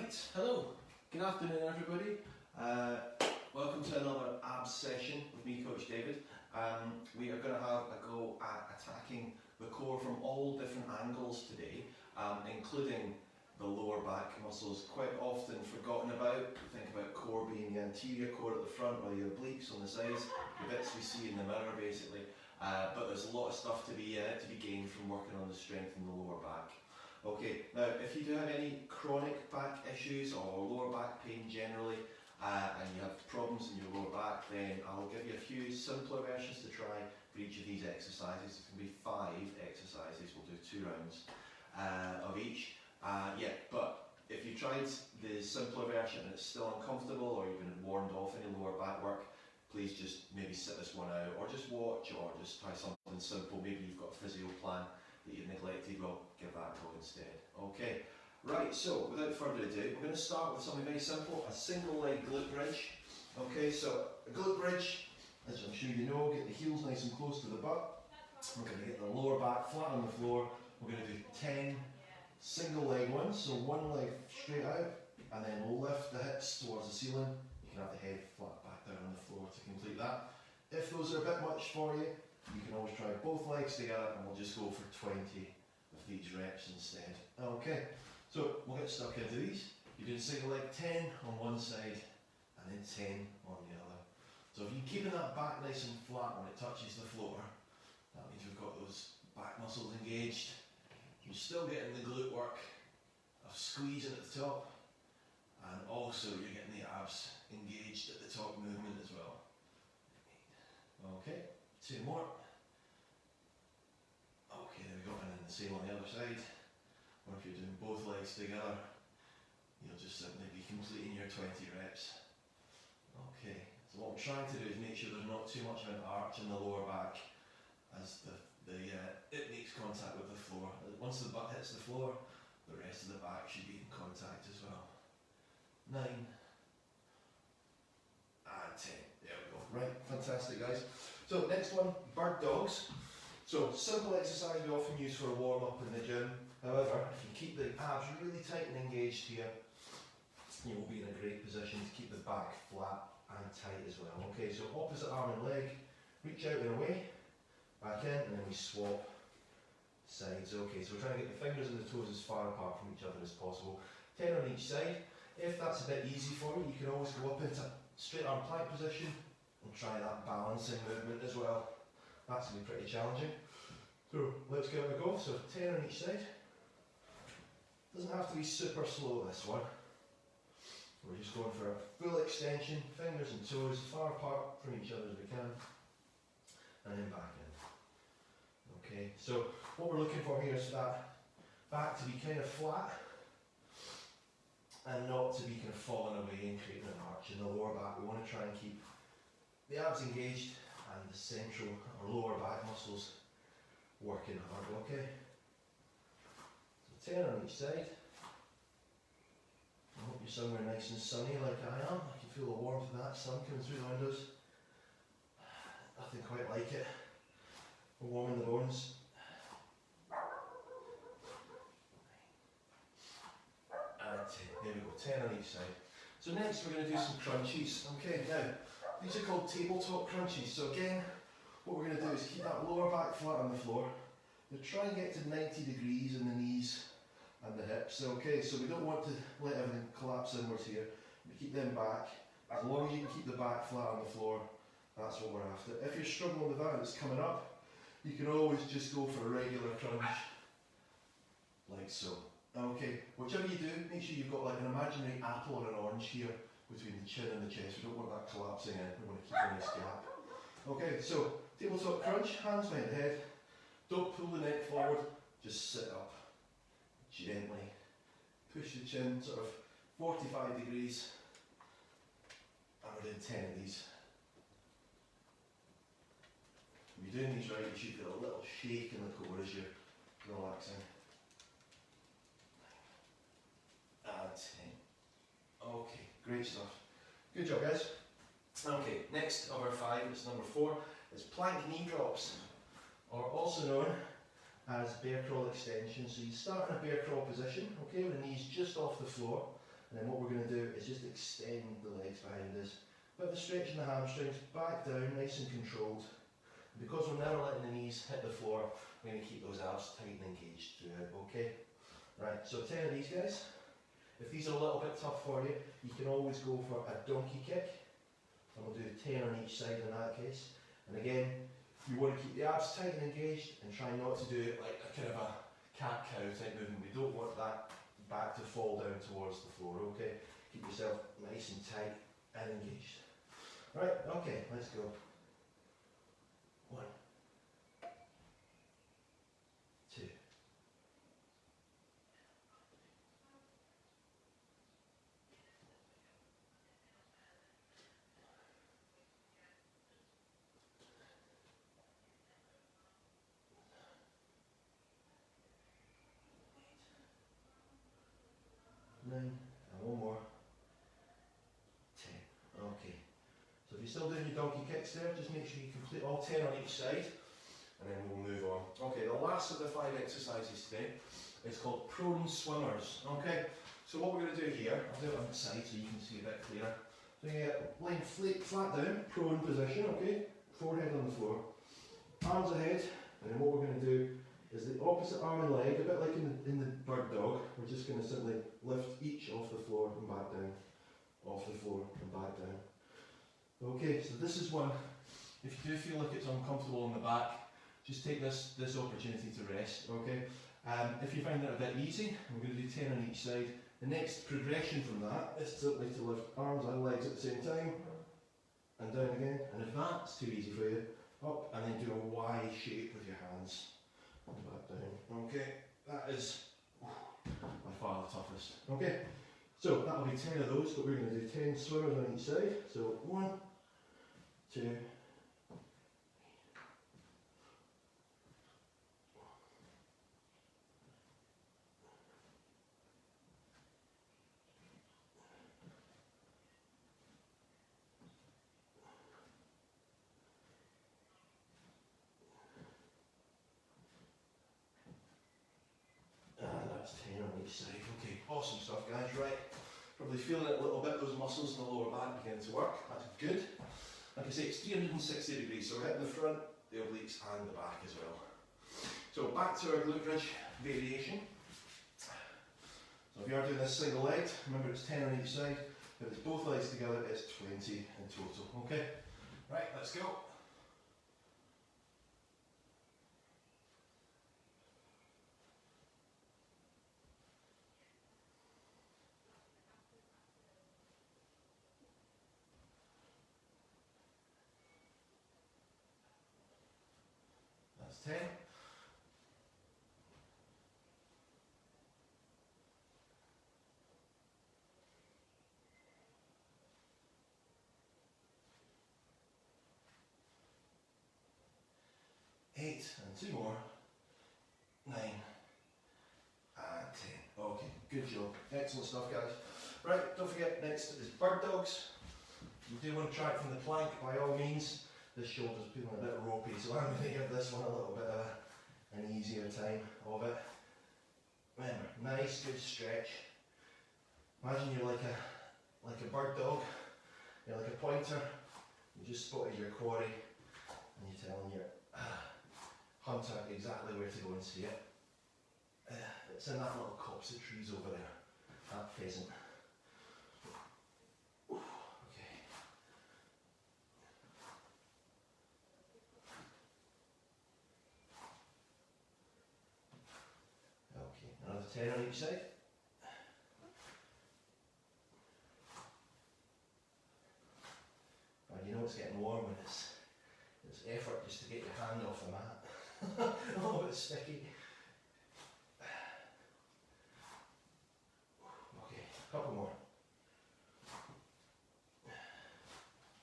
Right, hello, good afternoon everybody. Welcome to another abs session with me, Coach David. We are going to have a go at attacking the core from all different angles today, including the lower back muscles, quite often forgotten about. We think about core being the anterior core at the front or the obliques on the sides, the bits we see in the mirror basically. But there's a lot of stuff to be gained from working on the strength in the lower back. Okay, now if you do have any chronic back issues or lower back pain generally, and you have problems in your lower back, then I'll give you a few simpler versions to try for each of these exercises. It's going to be 5 exercises, we'll do 2 rounds of each. But if you tried the simpler version and it's still uncomfortable or you've been warned off any lower back work, please just maybe sit this one out or just watch or just try something simple. Maybe you've got a physio plan that you've neglected, well, give that a go instead. Okay, right, so without further ado, we're going to start with something very simple, a single leg glute bridge. Okay, so a glute bridge, as I'm sure you know, get the heels nice and close to the butt. We're going to get the lower back flat on the floor. We're going to do 10 single leg ones, so one leg straight out, and then we'll lift the hips towards the ceiling. You can have the head flat back down on the floor to complete that. If those are a bit much for you, you can always try both legs together and we'll just go for 20 of these reps instead. Okay, so we'll get stuck into these. You're doing single leg 10 on one side and then 10 on the other. So if you're keeping that back nice and flat when it touches the floor, that means we've got those back muscles engaged. You're still getting the glute work of squeezing at the top, and also you're getting the abs engaged at the top movement as well. Okay, 2 more. Okay, there we go, and then the same on the other side. Or if you're doing both legs together, you'll just simply be completing your 20 reps. Okay, so what I'm trying to do is make sure there's not too much of an arch in the lower back as it makes contact with the floor. Once the butt hits the floor, the rest of the back should be in contact as well. 9 and 10. There we go. Right, fantastic guys. So next one, bird dogs. So simple exercise we often use for a warm up in the gym. However, if you keep the abs really tight and engaged here, you will be in a great position to keep the back flat and tight as well. Okay, so opposite arm and leg, reach out and away, back in, and then we swap sides. Okay, so we're trying to get the fingers and the toes as far apart from each other as possible. 10 on each side. If that's a bit easy for you, you can always go up into straight arm plank position and try that balancing movement as well. That's going to be pretty challenging. So let's give it a go. So 10 on each side. Doesn't have to be super slow this one. We're just going for a full extension, fingers and toes as far apart from each other as we can. And then back in. Okay, so what we're looking for here is that back to be kind of flat and not to be kind of falling away and creating an arch in the lower back. We want to try and keep the abs engaged and the central or lower back muscles working hard, okay? So 10 on each side. I hope you're somewhere nice and sunny like I am. I can feel the warmth of that sun coming through the windows. Nothing quite like it. We're warm in the bones. And 10. There we go, 10 on each side. So next we're going to do some crunchies. Okay, now these are called tabletop crunchies. So again, what we're going to do is keep that lower back flat on the floor. We'll try and get to 90 degrees in the knees and the hips. Okay, so we don't want to let everything collapse inwards here. We keep them back. As long as you can keep the back flat on the floor, that's what we're after. If you're struggling with that and it's coming up, you can always just go for a regular crunch, like so. Okay, whichever you do, make sure you've got like an imaginary apple or an orange here between the chin and the chest. We don't want that collapsing in, we want to keep a nice gap. Okay, so tabletop crunch, hands behind the head. Don't pull the neck forward, just sit up gently. Push the chin sort of 45 degrees. And we're doing 10 of these. If you're doing these right, you should feel a little shake in the core as you're relaxing. And 10. Okay, great stuff. Good job, guys. Okay, next of our 5, it's number 4, is plank knee drops, or also known as bear crawl extension. So you start in a bear crawl position, okay, with the knees just off the floor, And then what we're going to do is just extend the legs behind us. Bit of a stretch in the hamstrings, back down, nice and controlled. And because we're never letting the knees hit the floor, we're going to keep those abs tight and engaged throughout, okay? Right, so 10 of these guys. If these are a little bit tough for you, you can always go for a donkey kick. And we'll do 10 on each side in that case. And again, you want to keep the abs tight and engaged and try not to do it like a kind of a cat-cow type movement. We don't want that back to fall down towards the floor, okay? Keep yourself nice and tight and engaged. Right, okay, let's go. 1, 2, 9, and one more. 10. Okay. So if you're still doing your donkey kicks there, just make sure you complete all 10 on each side, and then we'll move on. Okay, the last of the 5 exercises today is called prone swimmers. Okay, so what we're going to do here, I'll do it on the side so you can see a bit clearer. So you get lying flat down, prone position, okay, forehead on the floor, arms ahead, and then what we're going to do is the opposite arm and leg, a bit like in the bird dog, we're just going to simply lift each off the floor and back down, off the floor and back down. Okay, so this is one, if you do feel like it's uncomfortable in the back, just take this opportunity to rest, okay? If you find it a bit easy, we're going to do 10 on each side. The next progression from that is simply to lift arms and legs at the same time, and down again. And if that's too easy for you, up and then do a Y shape with your hands, and back down. Okay, that is by far the toughest. Okay, so that'll be 10 of those, but we're going to do 10 swimmers on each side. So 1, 2, and that's 10 on each side. Okay, awesome stuff, guys. Right, probably feeling it a little bit, those muscles in the lower back beginning to work. That's good. Like I say, it's 360 degrees, so we're hitting the front, the obliques and the back as well. So back to our glute bridge variation. So if you are doing this single legged, remember it's 10 on each side. If it's both legs together, it's 20 in total. Okay? Right, let's go. That's 10. Eight, and 2 more. 9, and 10. Okay, good job. Excellent stuff, guys. Right, don't forget, next is bird dogs. You do want to try it from the plank, by all means. This shoulder's feeling a bit ropey, so I'm going to give this one a little bit of an easier time of it. Remember, nice, good stretch. Imagine you're like a bird dog, you're like a pointer. You just spotted your quarry, and you're telling your hunter exactly where to go and see it. It's in that little copse of trees over there, that pheasant. Okay. Okay, another 10 on each side. And you know it's getting warm when it's effort just to get your hand off the mat. A little bit sticky. Okay, a couple more.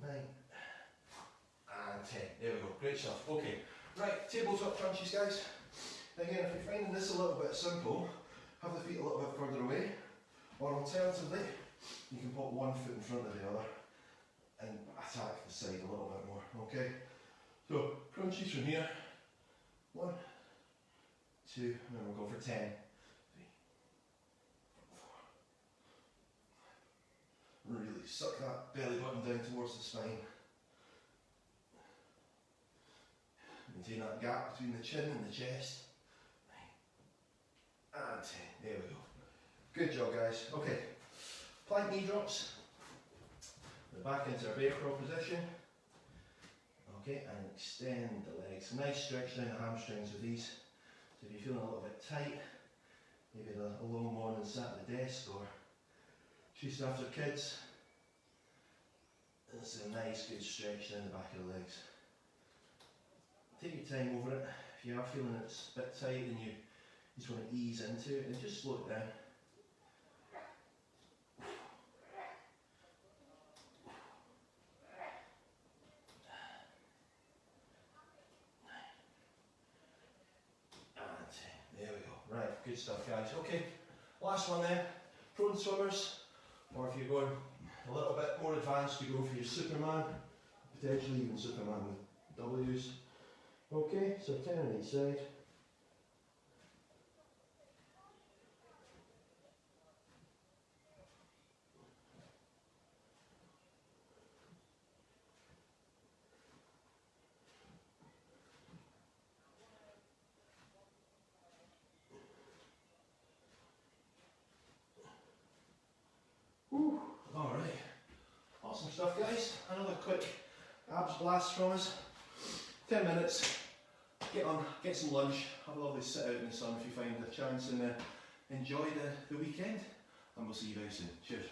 9 and 10. There we go. Great stuff. Okay. Right, tabletop crunches, guys. Again, if you're finding this a little bit simple, have the feet a little bit further away, or alternatively, you can put one foot in front of the other and attack the side a little bit more. Okay. So crunches from here. 1, 2, and then we'll go for 10. 3, 4, Really suck that belly button down towards the spine. Maintain that gap between the chin and the chest. 9 and 10. There we go. Good job, guys. Okay. Plank knee drops. We're back into our bear crawl position. Okay, and extend the legs. Nice stretch down the hamstrings with these. So if you're feeling a little bit tight, maybe a long morning sat at the desk or chasing after kids, this is a nice good stretch down the back of the legs. Take your time over it. If you are feeling it's a bit tight and you just want to ease into it, and just slow it down. There we go. Right, good stuff, guys. Okay, last one then. Prone swimmers, or if you're going a little bit more advanced, you go for your Superman, potentially even Superman with W's. Okay, so 10 on each side. Alright, awesome stuff, guys. Another quick abs blast from us. 10 minutes, get some lunch, have a lovely sit out in the sun if you find a chance, and enjoy the weekend. And we'll see you very soon. Cheers.